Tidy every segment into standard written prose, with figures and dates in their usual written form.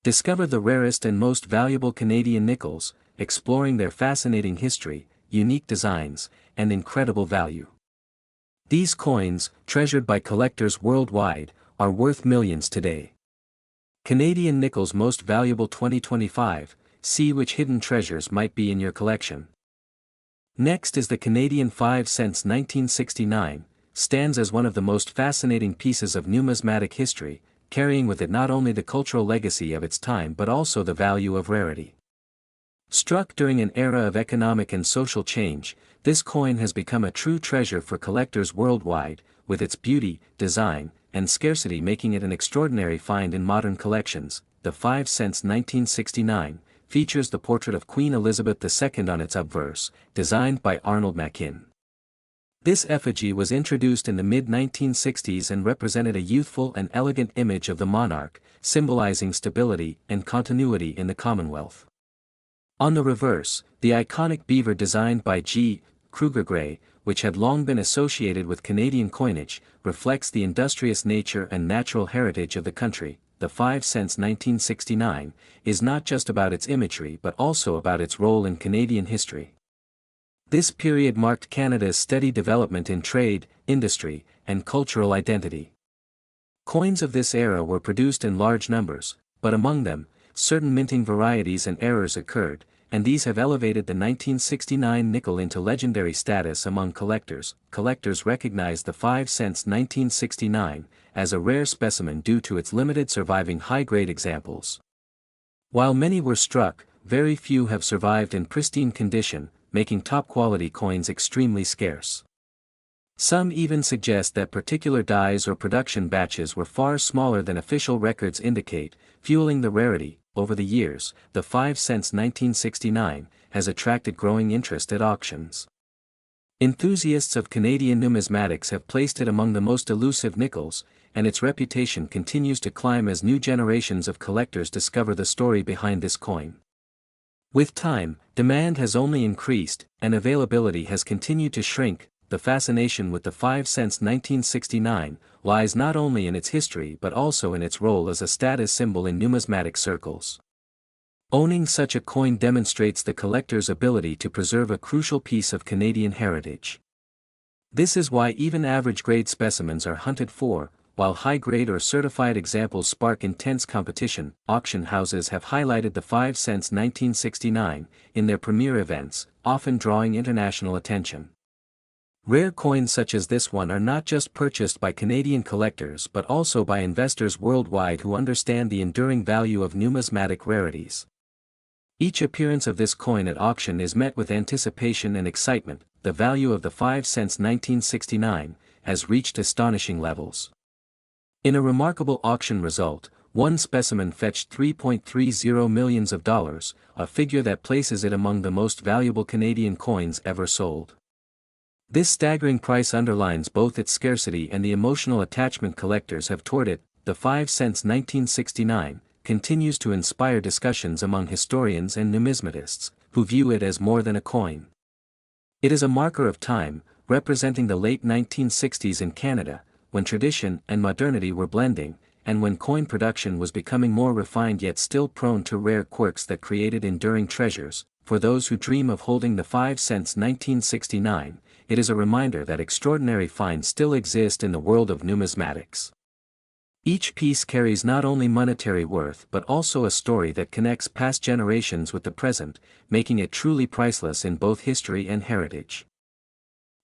Discover the rarest and most valuable Canadian nickels, exploring their fascinating history, unique designs, and incredible value. These coins, treasured by collectors worldwide, are worth millions today. Canadian nickels most valuable 2025, see which hidden treasures might be in your collection. Next is the Canadian 5 cents 1969, stands as one of the most fascinating pieces of numismatic history, carrying with it not only the cultural legacy of its time but also the value of rarity. Struck during an era of economic and social change, this coin has become a true treasure for collectors worldwide, with its beauty, design, and scarcity making it an extraordinary find in modern collections. The 5 cents 1969 features the portrait of Queen Elizabeth II on its obverse, designed by Arnold Machin. This effigy was introduced in the mid-1960s and represented a youthful and elegant image of the monarch, symbolizing stability and continuity in the Commonwealth. On the reverse, the iconic beaver designed by G. Kruger Gray, which had long been associated with Canadian coinage, reflects the industrious nature and natural heritage of the country. The 5 cents 1969 is not just about its imagery but also about its role in Canadian history. This period marked Canada's steady development in trade, industry, and cultural identity. Coins of this era were produced in large numbers, but among them, certain minting varieties and errors occurred, and these have elevated the 1969 nickel into legendary status among collectors. Collectors recognize the 5 cents 1969 as a rare specimen due to its limited surviving high-grade examples. While many were struck, very few have survived in pristine condition, making top-quality coins extremely scarce. Some even suggest that particular dies or production batches were far smaller than official records indicate, fueling the rarity. Over the years, the 5 cents 1969 has attracted growing interest at auctions. Enthusiasts of Canadian numismatics have placed it among the most elusive nickels, and its reputation continues to climb as new generations of collectors discover the story behind this coin. With time, demand has only increased, and availability has continued to shrink. The fascination with the 5 cents 1969 lies not only in its history but also in its role as a status symbol in numismatic circles. Owning such a coin demonstrates the collector's ability to preserve a crucial piece of Canadian heritage. This is why even average-grade specimens are hunted for, while high-grade or certified examples spark intense competition. Auction houses have highlighted the 5 cents 1969 in their premier events, often drawing international attention. Rare coins such as this one are not just purchased by Canadian collectors but also by investors worldwide who understand the enduring value of numismatic rarities. Each appearance of this coin at auction is met with anticipation and excitement. The value of the 5 cents 1969 has reached astonishing levels. In a remarkable auction result, one specimen fetched $3.30 million, a figure that places it among the most valuable Canadian coins ever sold. This staggering price underlines both its scarcity and the emotional attachment collectors have toward it. The 5 cents 1969 continues to inspire discussions among historians and numismatists, who view it as more than a coin. It is a marker of time, representing the late 1960s in Canada, when tradition and modernity were blending, and when coin production was becoming more refined yet still prone to rare quirks that created enduring treasures. For those who dream of holding the 5 cents 1969, it is a reminder that extraordinary finds still exist in the world of numismatics. Each piece carries not only monetary worth but also a story that connects past generations with the present, making it truly priceless in both history and heritage.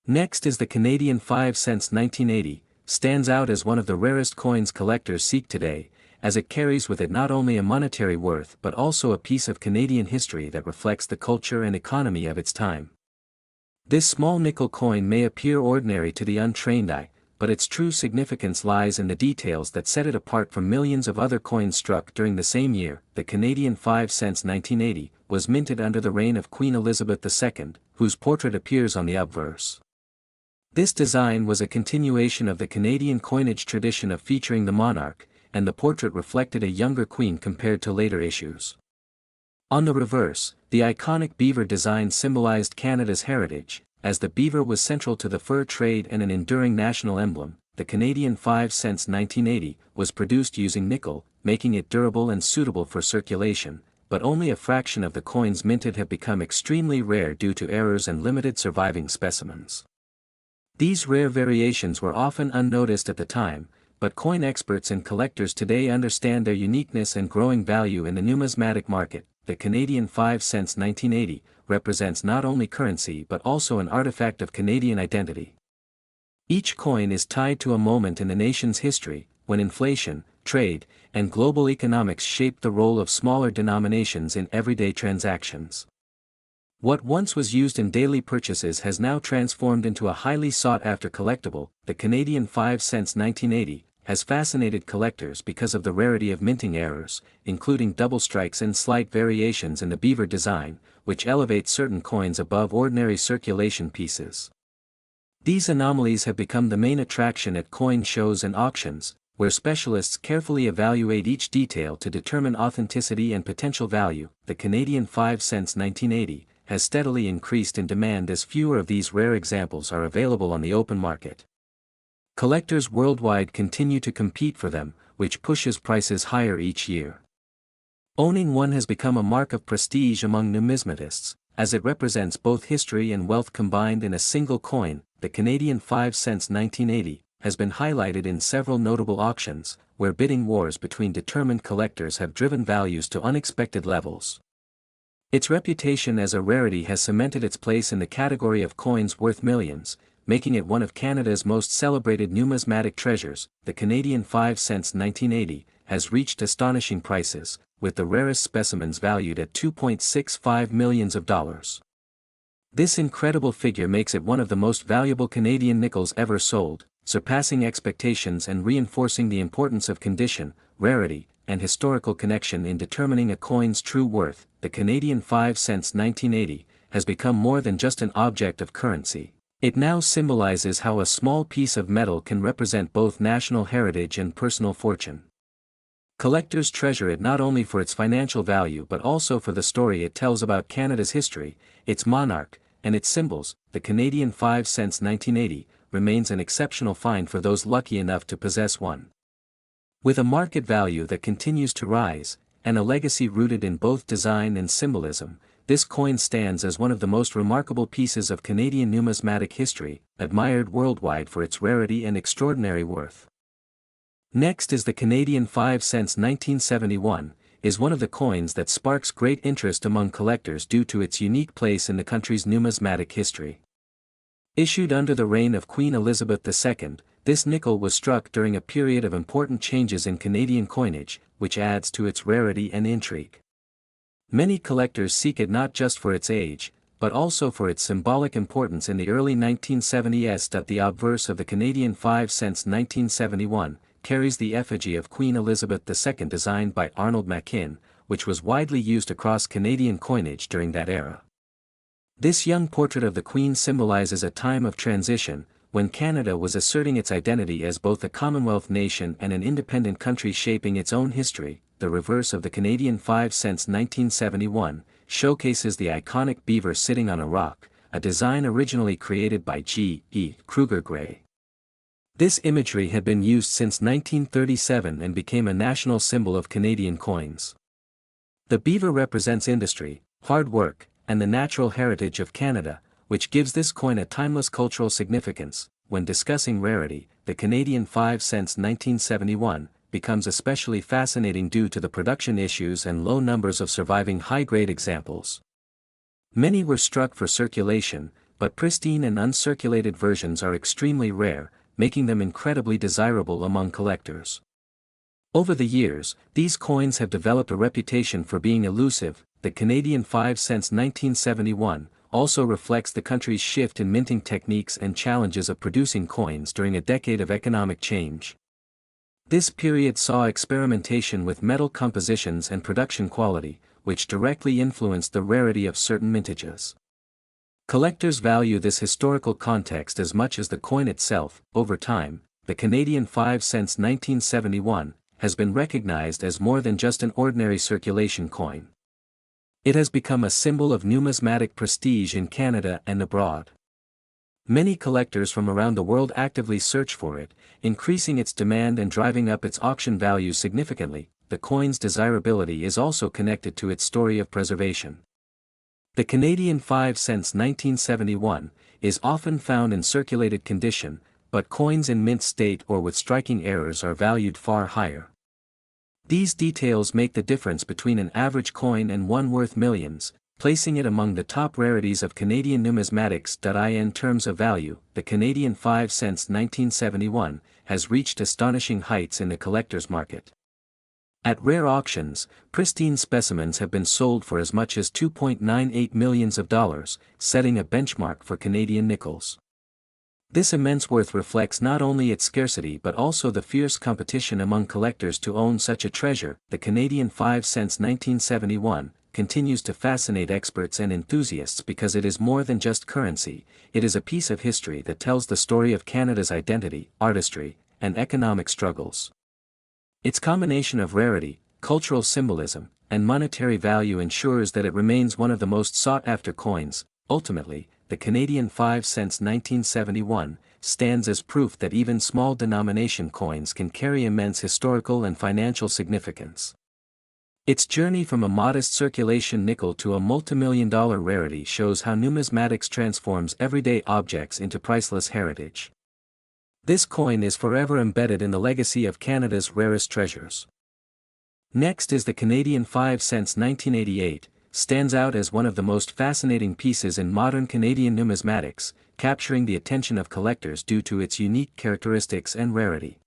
Next is the Canadian 5 cents 1980, stands out as one of the rarest coins collectors seek today, as it carries with it not only a monetary worth but also a piece of Canadian history that reflects the culture and economy of its time. This small nickel coin may appear ordinary to the untrained eye, but its true significance lies in the details that set it apart from millions of other coins struck during the same year. The Canadian 5 cents 1980 was minted under the reign of Queen Elizabeth II, whose portrait appears on the obverse. This design was a continuation of the Canadian coinage tradition of featuring the monarch, and the portrait reflected a younger queen compared to later issues. On the reverse, the iconic beaver design symbolized Canada's heritage, as the beaver was central to the fur trade and an enduring national emblem. the Canadian 5 cents 1980, was produced using nickel, making it durable and suitable for circulation, but only a fraction of the coins minted have become extremely rare due to errors and limited surviving specimens. These rare variations were often unnoticed at the time, but coin experts and collectors today understand their uniqueness and growing value in the numismatic market. The Canadian 5 cents 1980 represents not only currency but also an artifact of Canadian identity. Each coin is tied to a moment in the nation's history, when inflation, trade, and global economics shaped the role of smaller denominations in everyday transactions. What once was used in daily purchases has now transformed into a highly sought-after collectible. The Canadian 5 cents 1980 has fascinated collectors because of the rarity of minting errors, including double strikes and slight variations in the beaver design, which elevate certain coins above ordinary circulation pieces. These anomalies have become the main attraction at coin shows and auctions, where specialists carefully evaluate each detail to determine authenticity and potential value. The Canadian 5 cents 1980 has steadily increased in demand as fewer of these rare examples are available on the open market. Collectors worldwide continue to compete for them, which pushes prices higher each year. Owning one has become a mark of prestige among numismatists, as it represents both history and wealth combined in a single coin. The Canadian 5 cents 1980 has been highlighted in several notable auctions, where bidding wars between determined collectors have driven values to unexpected levels. Its reputation as a rarity has cemented its place in the category of coins worth millions, making it one of Canada's most celebrated numismatic treasures. The Canadian 5 cents 1980 has reached astonishing prices, with the rarest specimens valued at $2.65 million. This incredible figure makes it one of the most valuable Canadian nickels ever sold, surpassing expectations and reinforcing the importance of condition, rarity, and historical connection in determining a coin's true worth. The Canadian 5 cents 1980 has become more than just an object of currency. It now symbolizes how a small piece of metal can represent both national heritage and personal fortune. Collectors treasure it not only for its financial value but also for the story it tells about Canada's history, its monarch, and its symbols. The Canadian 5 cents 1980 remains an exceptional find for those lucky enough to possess one. With a market value that continues to rise, and a legacy rooted in both design and symbolism, this coin stands as one of the most remarkable pieces of Canadian numismatic history, admired worldwide for its rarity and extraordinary worth. Next is the Canadian 5 cents 1971, is one of the coins that sparks great interest among collectors due to its unique place in the country's numismatic history. Issued under the reign of Queen Elizabeth II, this nickel was struck during a period of important changes in Canadian coinage, which adds to its rarity and intrigue. Many collectors seek it not just for its age, but also for its symbolic importance in the early 1970s. The obverse of the Canadian 5 cents 1971 carries the effigy of Queen Elizabeth II designed by Arnold Machin, which was widely used across Canadian coinage during that era. This young portrait of the Queen symbolizes a time of transition, when Canada was asserting its identity as both a Commonwealth nation and an independent country shaping its own history. The reverse of the Canadian 5 cents 1971 showcases the iconic beaver sitting on a rock, a design originally created by G.E. Kruger Gray. This imagery had been used since 1937 and became a national symbol of Canadian coins. The beaver represents industry, hard work, and the natural heritage of Canada, which gives this coin a timeless cultural significance. When discussing rarity, the Canadian 5 cents 1971 becomes especially fascinating due to the production issues and low numbers of surviving high-grade examples. Many were struck for circulation, but pristine and uncirculated versions are extremely rare, making them incredibly desirable among collectors. Over the years, these coins have developed a reputation for being elusive. The Canadian 5 cents 1971 also reflects the country's shift in minting techniques and challenges of producing coins during a decade of economic change. This period saw experimentation with metal compositions and production quality, which directly influenced the rarity of certain mintages. Collectors value this historical context as much as the coin itself. Over time, the Canadian 5 cents 1971 has been recognized as more than just an ordinary circulation coin. It has become a symbol of numismatic prestige in Canada and abroad. Many collectors from around the world actively search for it, increasing its demand and driving up its auction value significantly. The coin's desirability is also connected to its story of preservation. The Canadian 5 since 1971 is often found in circulated condition, but coins in mint state or with striking errors are valued far higher. These details make the difference between an average coin and one worth millions, placing it among the top rarities of Canadian numismatics. In terms of value, the Canadian 5 since 1971 has reached astonishing heights in the collector's market. At rare auctions, pristine specimens have been sold for as much as $2.98 million, setting a benchmark for Canadian nickels. This immense worth reflects not only its scarcity but also the fierce competition among collectors to own such a treasure. The Canadian 5 since 1971 continues to fascinate experts and enthusiasts because it is more than just currency. It is a piece of history that tells the story of Canada's identity, artistry, and economic struggles. Its combination of rarity, cultural symbolism, and monetary value ensures that it remains one of the most sought-after coins. Ultimately, the Canadian 5 since 1971 stands as proof that even small denomination coins can carry immense historical and financial significance. Its journey from a modest circulation nickel to a multimillion-dollar rarity shows how numismatics transforms everyday objects into priceless heritage. This coin is forever embedded in the legacy of Canada's rarest treasures. Next is the Canadian 5 since 1988, stands out as one of the most fascinating pieces in modern Canadian numismatics, capturing the attention of collectors due to its unique characteristics and rarity.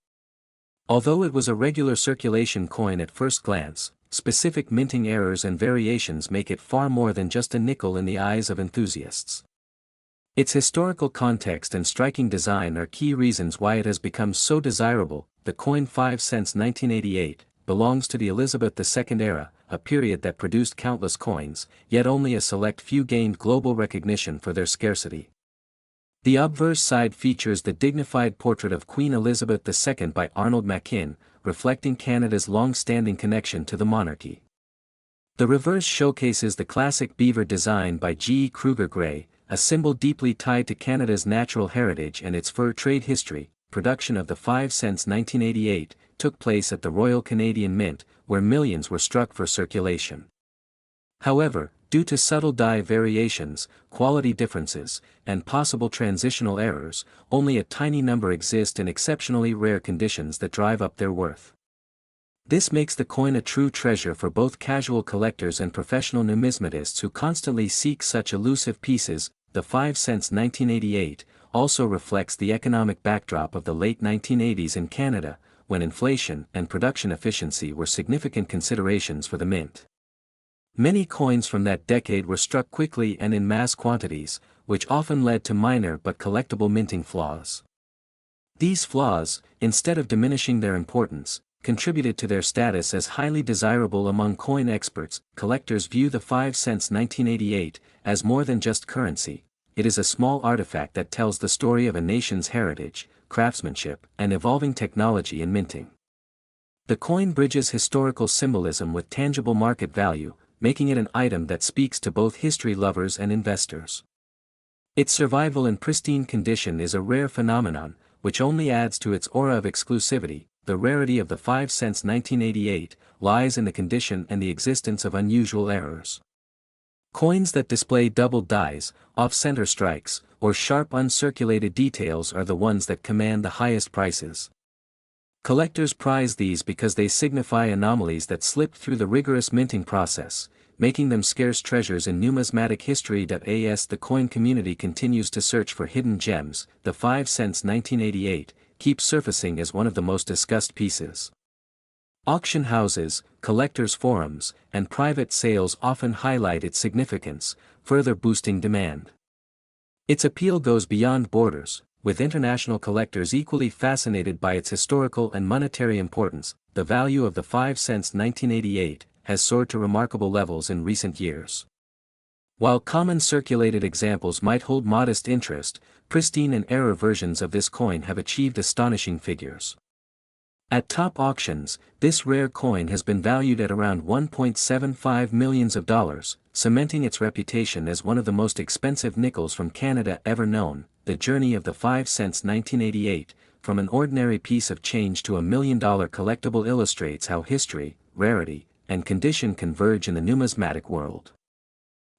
Although it was a regular circulation coin at first glance, specific minting errors and variations make it far more than just a nickel in the eyes of enthusiasts. Its historical context and striking design are key reasons why it has become so desirable. The coin 5 since 1988 belongs to the Elizabeth II era, a period that produced countless coins, yet only a select few gained global recognition for their scarcity. The obverse side features the dignified portrait of Queen Elizabeth II by Arnold Machin, reflecting Canada's long-standing connection to the monarchy. The reverse showcases the classic beaver design by G. E. Kruger Gray, a symbol deeply tied to Canada's natural heritage and its fur trade history. Production of the 5 since 1988 took place at the Royal Canadian Mint, where millions were struck for circulation. However, due to subtle die variations, quality differences, and possible transitional errors, only a tiny number exist in exceptionally rare conditions that drive up their worth. This makes the coin a true treasure for both casual collectors and professional numismatists who constantly seek such elusive pieces. The 5 since 1988 also reflects the economic backdrop of the late 1980s in Canada, when inflation and production efficiency were significant considerations for the mint. Many coins from that decade were struck quickly and in mass quantities, which often led to minor but collectible minting flaws. These flaws, instead of diminishing their importance, contributed to their status as highly desirable among coin experts. Collectors view the 5 since 1988 as more than just currency. It is a small artifact that tells the story of a nation's heritage, craftsmanship, and evolving technology in minting. The coin bridges historical symbolism with tangible market value, making it an item that speaks to both history lovers and investors. Its survival in pristine condition is a rare phenomenon, which only adds to its aura of exclusivity. The rarity of the 5 since 1988 lies in the condition and the existence of unusual errors. Coins that display doubled dies, off-center strikes, or sharp uncirculated details are the ones that command the highest prices. Collectors prize these because they signify anomalies that slipped through the rigorous minting process, making them scarce treasures in numismatic history. As the coin community continues to search for hidden gems, the 5 since 1988 keeps surfacing as one of the most discussed pieces. Auction houses, collectors' forums, and private sales often highlight its significance, further boosting demand. Its appeal goes beyond borders, with international collectors equally fascinated by its historical and monetary importance. The value of the 5 since 1988 has soared to remarkable levels in recent years. While common circulated examples might hold modest interest, pristine and error versions of this coin have achieved astonishing figures. At top auctions, this rare coin has been valued at around $1.75 million, cementing its reputation as one of the most expensive nickels from Canada ever known. The Journey of the 5 Cents 1988, From an Ordinary Piece of Change to a $1 Million Collectible illustrates how history, rarity, and condition converge in the numismatic world.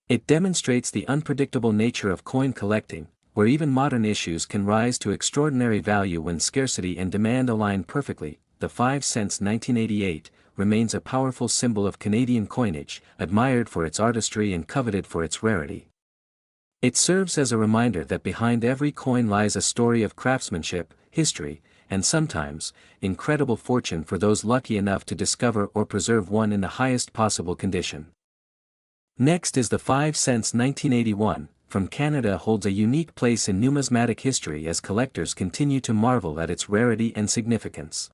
It demonstrates the unpredictable nature of coin collecting, where even modern issues can rise to extraordinary value when scarcity and demand align perfectly. The 5 Cents 1988 remains a powerful symbol of Canadian coinage, admired for its artistry and coveted for its rarity. It serves as a reminder that behind every coin lies a story of craftsmanship, history, and sometimes, incredible fortune for those lucky enough to discover or preserve one in the highest possible condition. Next is the 5 Cents 1981, from Canada holds a unique place in numismatic history as collectors continue to marvel at its rarity and significance.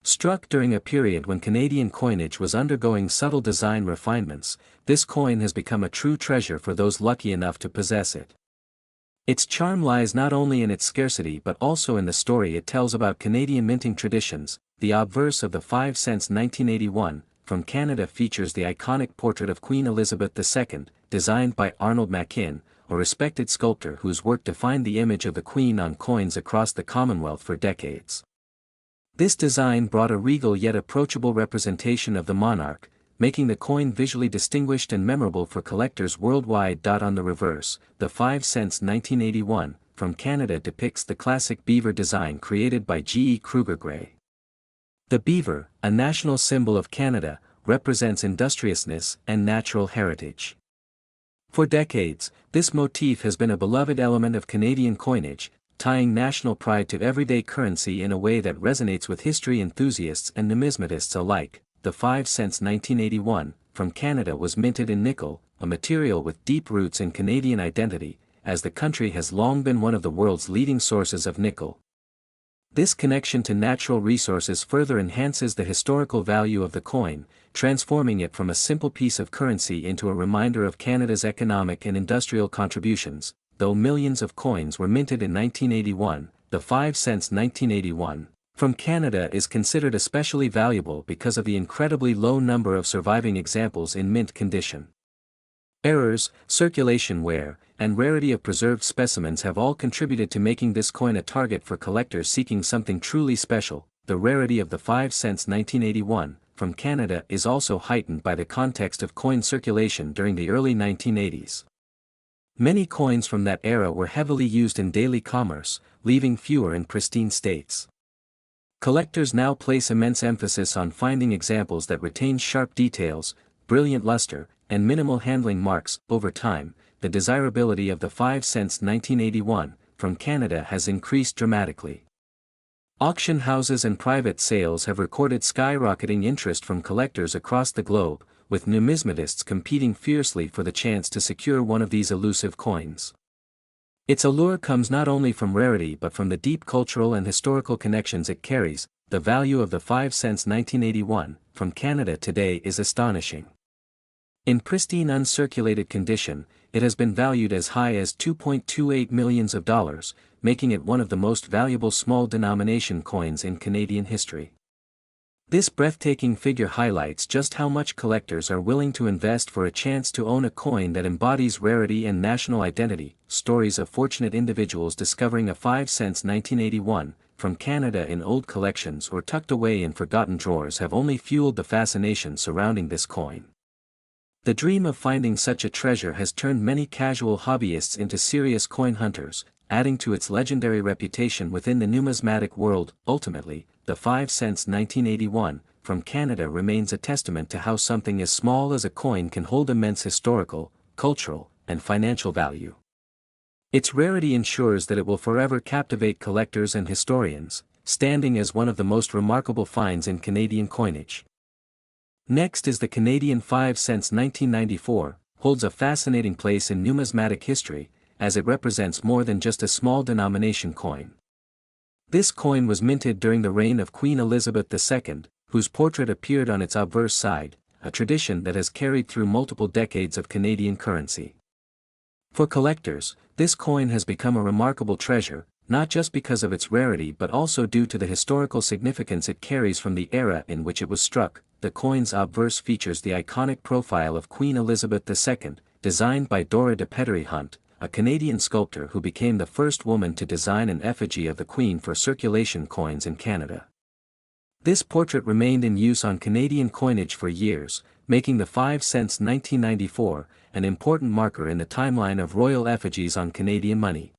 Struck during a period when Canadian coinage was undergoing subtle design refinements, this coin has become a true treasure for those lucky enough to possess it. Its charm lies not only in its scarcity but also in the story it tells about Canadian minting traditions. The obverse of the 5 Cents 1981, from Canada features the iconic portrait of Queen Elizabeth II, designed by Arnold Machin, a respected sculptor whose work defined the image of the Queen on coins across the Commonwealth for decades. This design brought a regal yet approachable representation of the monarch, making the coin visually distinguished and memorable for collectors worldwide. On the reverse, the 5 Cents 1981, from Canada depicts the classic beaver design created by G. E. Kruger Gray. The beaver, a national symbol of Canada, represents industriousness and natural heritage. For decades, this motif has been a beloved element of Canadian coinage, tying national pride to everyday currency in a way that resonates with history enthusiasts and numismatists alike. The 5 Cents 1981, from Canada was minted in nickel, a material with deep roots in Canadian identity, as the country has long been one of the world's leading sources of nickel. This connection to natural resources further enhances the historical value of the coin, transforming it from a simple piece of currency into a reminder of Canada's economic and industrial contributions. Though millions of coins were minted in 1981, the 5 Cents 1981, from Canada is considered especially valuable because of the incredibly low number of surviving examples in mint condition. Errors, circulation wear, and rarity of preserved specimens have all contributed to making this coin a target for collectors seeking something truly special. The rarity of the 5 Cents 1981, from Canada is also heightened by the context of coin circulation during the early 1980s. Many coins from that era were heavily used in daily commerce, leaving fewer in pristine states. Collectors now place immense emphasis on finding examples that retain sharp details, brilliant luster, and minimal handling marks. Over time, the desirability of the 5 Cents 1981, from Canada has increased dramatically. Auction houses and private sales have recorded skyrocketing interest from collectors across the globe, with numismatists competing fiercely for the chance to secure one of these elusive coins. Its allure comes not only from rarity but from the deep cultural and historical connections it carries. The value of the 5 Cents 1981, from Canada today is astonishing. In pristine uncirculated condition, it has been valued as high as $2.28 million, making it one of the most valuable small denomination coins in Canadian history. This breathtaking figure highlights just how much collectors are willing to invest for a chance to own a coin that embodies rarity and national identity. Stories of fortunate individuals discovering a 5 Cents 1981, from Canada in old collections or tucked away in forgotten drawers have only fueled the fascination surrounding this coin. The dream of finding such a treasure has turned many casual hobbyists into serious coin hunters, adding to its legendary reputation within the numismatic world. Ultimately, the 5 Cents 1981, from Canada remains a testament to how something as small as a coin can hold immense historical, cultural, and financial value. Its rarity ensures that it will forever captivate collectors and historians, standing as one of the most remarkable finds in Canadian coinage. Next is the Canadian 5 Cents 1994, holds a fascinating place in numismatic history, as it represents more than just a small denomination coin. This coin was minted during the reign of Queen Elizabeth II, whose portrait appeared on its obverse side, a tradition that has carried through multiple decades of Canadian currency. For collectors, this coin has become a remarkable treasure, not just because of its rarity but also due to the historical significance it carries from the era in which it was struck. The coin's obverse features the iconic profile of Queen Elizabeth II, designed by Dora de Pettery Hunt, a Canadian sculptor who became the first woman to design an effigy of the Queen for circulation coins in Canada. This portrait remained in use on Canadian coinage for years, making the 5 cents 1994 an important marker in the timeline of royal effigies on Canadian money.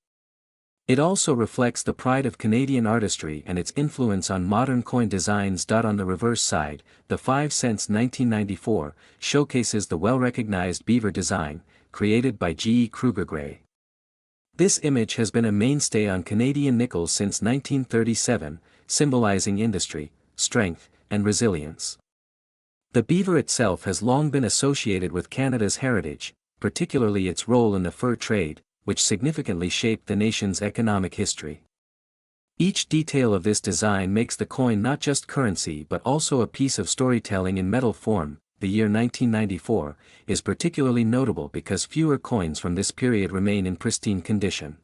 It also reflects the pride of Canadian artistry and its influence on modern coin designs. On the reverse side, the 5 cents 1994 showcases the well-recognized beaver design, created by G. E. Kruger Gray. This image has been a mainstay on Canadian nickels since 1937, symbolizing industry, strength, and resilience. The beaver itself has long been associated with Canada's heritage, particularly its role in the fur trade, which significantly shaped the nation's economic history. Each detail of this design makes the coin not just currency but also a piece of storytelling in metal form. The year 1994 is particularly notable because fewer coins from this period remain in pristine condition.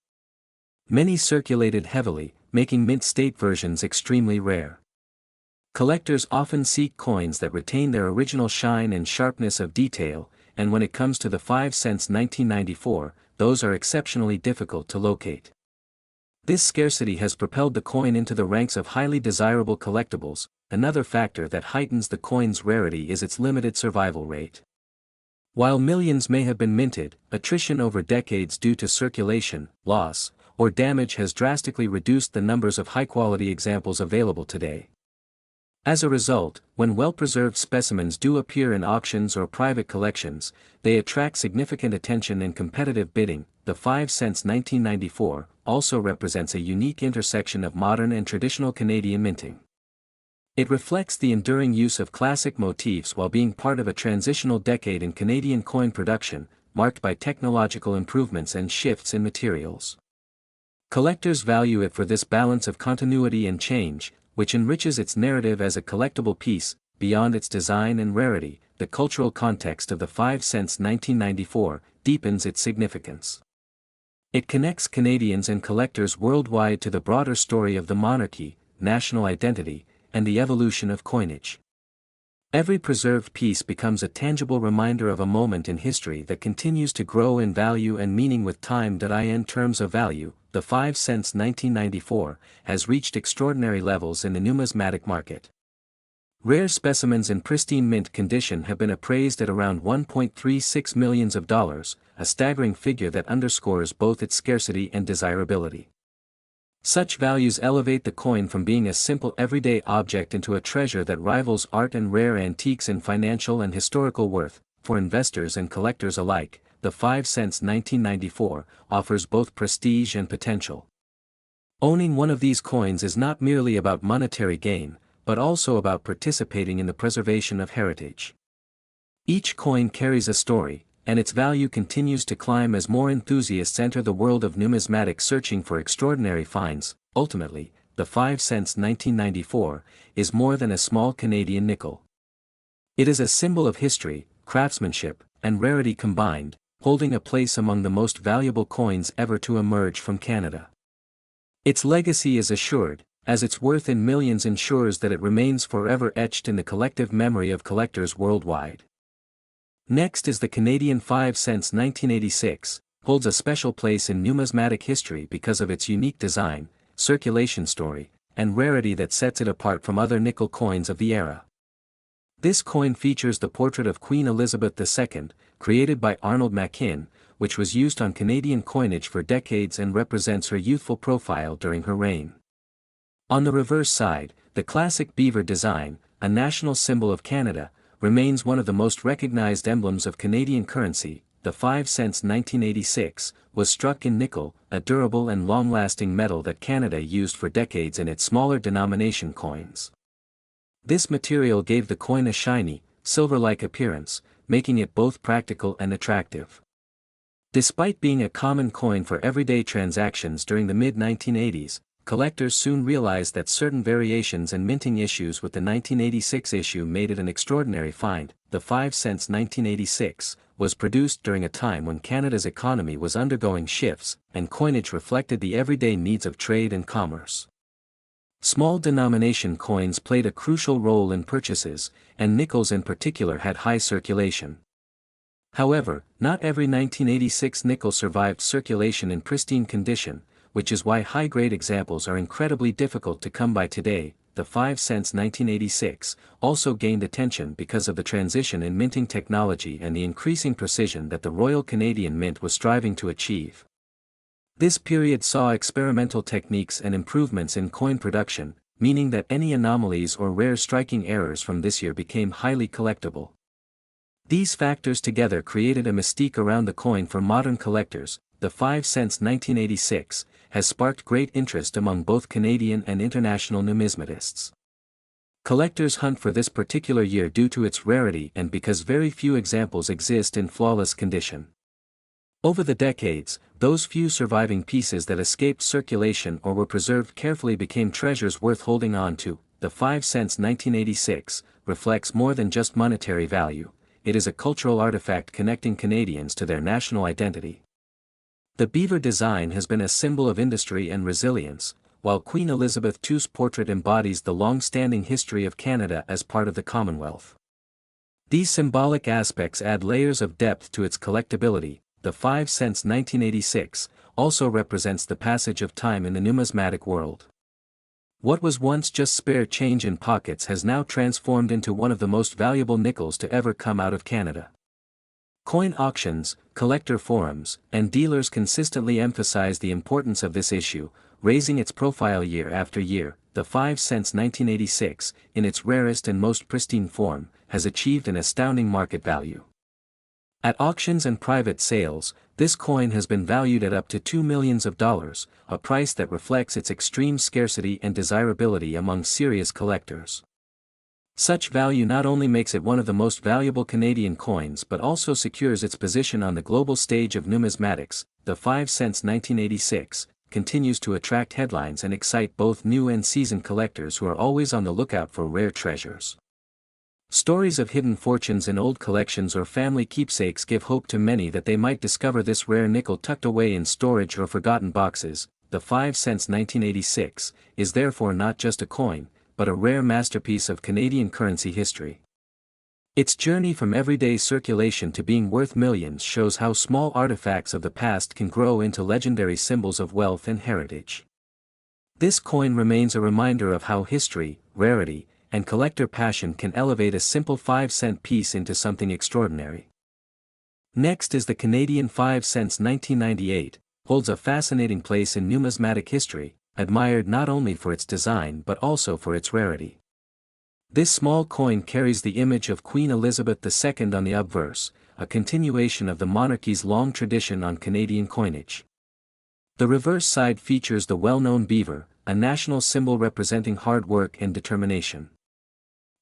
Many circulated heavily, making mint state versions extremely rare. Collectors often seek coins that retain their original shine and sharpness of detail, and when it comes to the 5 cents 1994, those are exceptionally difficult to locate. This scarcity has propelled the coin into the ranks of highly desirable collectibles. Another factor that heightens the coin's rarity is its limited survival rate. While millions may have been minted, attrition over decades due to circulation, loss, or damage has drastically reduced the numbers of high-quality examples available today. As a result, when well-preserved specimens do appear in auctions or private collections, they attract significant attention and competitive bidding. The 5 cents 1994 also represents a unique intersection of modern and traditional Canadian minting. It reflects the enduring use of classic motifs while being part of a transitional decade in Canadian coin production, marked by technological improvements and shifts in materials. Collectors value it for this balance of continuity and change, which enriches its narrative as a collectible piece. Beyond its design and rarity, the cultural context of the 5 cents 1994 deepens its significance. It connects Canadians and collectors worldwide to the broader story of the monarchy, national identity, and the evolution of coinage. Every preserved piece becomes a tangible reminder of a moment in history that continues to grow in value and meaning with time. In terms of value, the 5 cents 1994 has reached extraordinary levels in the numismatic market. Rare specimens in pristine mint condition have been appraised at around $1.36 million, a staggering figure that underscores both its scarcity and desirability. Such values elevate the coin from being a simple everyday object into a treasure that rivals art and rare antiques in financial and historical worth. For investors and collectors alike, the 5 cents 1994 offers both prestige and potential. Owning one of these coins is not merely about monetary gain, but also about participating in the preservation of heritage. Each coin carries a story, and its value continues to climb as more enthusiasts enter the world of numismatics searching for extraordinary finds. Ultimately, the 5 cents 1994 is more than a small Canadian nickel. It is a symbol of history, craftsmanship, and rarity combined, holding a place among the most valuable coins ever to emerge from Canada. Its legacy is assured, as its worth in millions ensures that it remains forever etched in the collective memory of collectors worldwide. Next is the Canadian 5 cents 1986, holds a special place in numismatic history because of its unique design, circulation story, and rarity that sets it apart from other nickel coins of the era. This coin features the portrait of Queen Elizabeth II, created by Arnold Machin, which was used on Canadian coinage for decades and represents her youthful profile during her reign. On the reverse side, the classic beaver design, a national symbol of Canada, remains one of the most recognized emblems of Canadian currency. The 5 cents 1986 was struck in nickel, a durable and long-lasting metal that Canada used for decades in its smaller denomination coins. This material gave the coin a shiny, silver-like appearance, making it both practical and attractive. Despite being a common coin for everyday transactions during the mid-1980s, collectors soon realized that certain variations and minting issues with the 1986 issue made it an extraordinary find. The 5 cents 1986 was produced during a time when Canada's economy was undergoing shifts, and coinage reflected the everyday needs of trade and commerce. Small denomination coins played a crucial role in purchases, and nickels in particular had high circulation. However, not every 1986 nickel survived circulation in pristine condition, which is why high-grade examples are incredibly difficult to come by today. The 5 cents 1986 also gained attention because of the transition in minting technology and the increasing precision that the Royal Canadian Mint was striving to achieve. This period saw experimental techniques and improvements in coin production, meaning that any anomalies or rare striking errors from this year became highly collectible. These factors together created a mystique around the coin for modern collectors. The 5 cents 1986 has sparked great interest among both Canadian and international numismatists. Collectors hunt for this particular year due to its rarity and because very few examples exist in flawless condition. Over the decades, those few surviving pieces that escaped circulation or were preserved carefully became treasures worth holding on to. The 5 cents 1986 reflects more than just monetary value. It is a cultural artifact connecting Canadians to their national identity. The beaver design has been a symbol of industry and resilience, while Queen Elizabeth II's portrait embodies the long-standing history of Canada as part of the Commonwealth. These symbolic aspects add layers of depth to its collectability. The 5 cents 1986 also represents the passage of time in the numismatic world. What was once just spare change in pockets has now transformed into one of the most valuable nickels to ever come out of Canada. Coin auctions, collector forums, and dealers consistently emphasize the importance of this issue, raising its profile year after year. The 5 cents 1986, in its rarest and most pristine form, has achieved an astounding market value. At auctions and private sales, this coin has been valued at up to $2 million, a price that reflects its extreme scarcity and desirability among serious collectors. Such value not only makes it one of the most valuable Canadian coins but also secures its position on the global stage of numismatics. The 5 cents 1986 continues to attract headlines and excite both new and seasoned collectors who are always on the lookout for rare treasures. Stories of hidden fortunes in old collections or family keepsakes give hope to many that they might discover this rare nickel tucked away in storage or forgotten boxes. The 5 cents 1986 is therefore not just a coin, but a rare masterpiece of Canadian currency history. Its journey from everyday circulation to being worth millions shows how small artifacts of the past can grow into legendary symbols of wealth and heritage. This coin remains a reminder of how history, rarity, and collector passion can elevate a simple 5-cent piece into something extraordinary. Next is the Canadian 5 cents 1998, holds a fascinating place in numismatic history, admired not only for its design but also for its rarity. This small coin carries the image of Queen Elizabeth II on the obverse, a continuation of the monarchy's long tradition on Canadian coinage. The reverse side features the well-known beaver, a national symbol representing hard work and determination.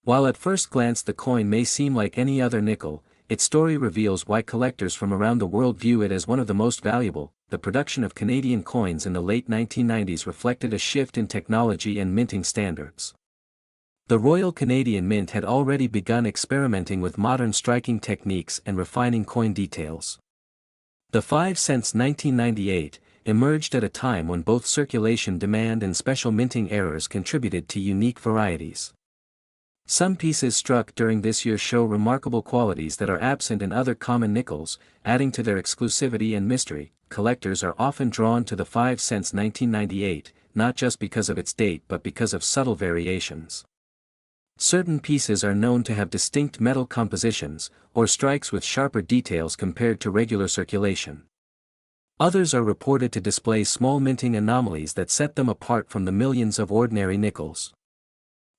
While at first glance the coin may seem like any other nickel, its story reveals why collectors from around the world view it as one of the most valuable. The production of Canadian coins in the late 1990s reflected a shift in technology and minting standards. The Royal Canadian Mint had already begun experimenting with modern striking techniques and refining coin details. The 5 cents 1998 emerged at a time when both circulation demand and special minting errors contributed to unique varieties. Some pieces struck during this year show remarkable qualities that are absent in other common nickels, adding to their exclusivity and mystery. Collectors are often drawn to the 5 cents 1998, not just because of its date but because of subtle variations. Certain pieces are known to have distinct metal compositions, or strikes with sharper details compared to regular circulation. Others are reported to display small minting anomalies that set them apart from the millions of ordinary nickels.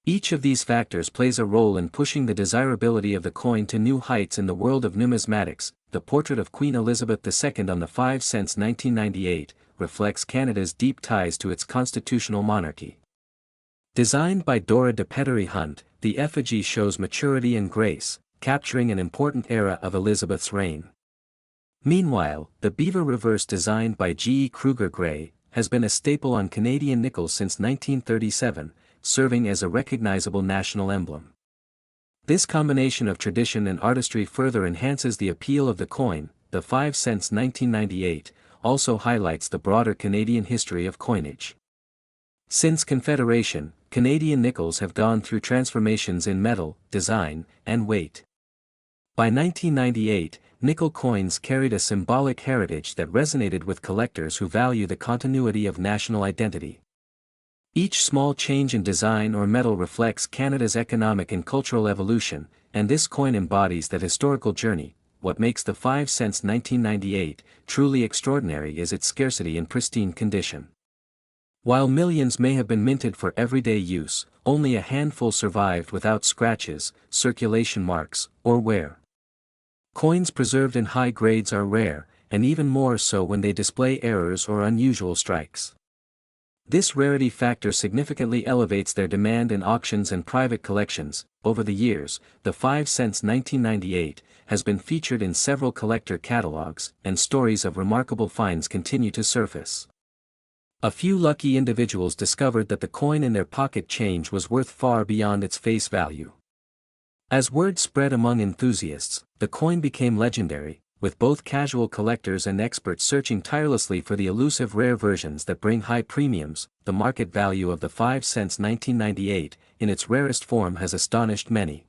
Each of these factors plays a role in pushing the desirability of the coin to new heights in the world of numismatics. The portrait of Queen Elizabeth II on the 5 cents 1998 reflects Canada's deep ties to its constitutional monarchy. Designed by Dora de Pettery Hunt, the effigy shows maturity and grace, capturing an important era of Elizabeth's reign. Meanwhile, the beaver reverse designed by G. E. Kruger Gray has been a staple on Canadian nickels since 1937, serving as a recognizable national emblem. This combination of tradition and artistry further enhances the appeal of the coin. The 5 cents 1998 also highlights the broader Canadian history of coinage. Since Confederation, Canadian nickels have gone through transformations in metal, design, and weight. By 1998, nickel coins carried a symbolic heritage that resonated with collectors who value the continuity of national identity. Each small change in design or metal reflects Canada's economic and cultural evolution, and this coin embodies that historical journey. What makes the 5 cents 1998 truly extraordinary is its scarcity and pristine condition. While millions may have been minted for everyday use, only a handful survived without scratches, circulation marks, or wear. Coins preserved in high grades are rare, and even more so when they display errors or unusual strikes. This rarity factor significantly elevates their demand in auctions and private collections. Over the years, the 5 cents 1998 has been featured in several collector catalogs, and stories of remarkable finds continue to surface. A few lucky individuals discovered that the coin in their pocket change was worth far beyond its face value. As word spread among enthusiasts, the coin became legendary, with both casual collectors and experts searching tirelessly for the elusive rare versions that bring high premiums. The market value of the 5 cents 1998, in its rarest form, has astonished many.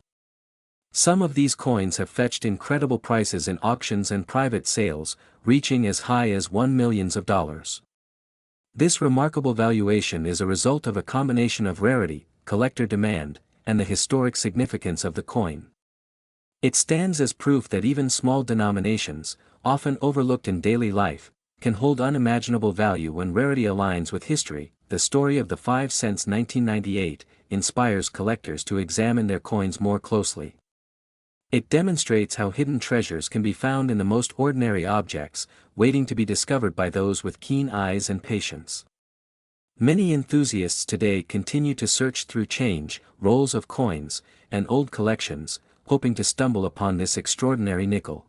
Some of these coins have fetched incredible prices in auctions and private sales, reaching as high as $1 million. This remarkable valuation is a result of a combination of rarity, collector demand, and the historic significance of the coin. It stands as proof that even small denominations, often overlooked in daily life, can hold unimaginable value when rarity aligns with history. The story of the 5 cents 1998 inspires collectors to examine their coins more closely. It demonstrates how hidden treasures can be found in the most ordinary objects, waiting to be discovered by those with keen eyes and patience. Many enthusiasts today continue to search through change, rolls of coins, and old collections, hoping to stumble upon this extraordinary nickel.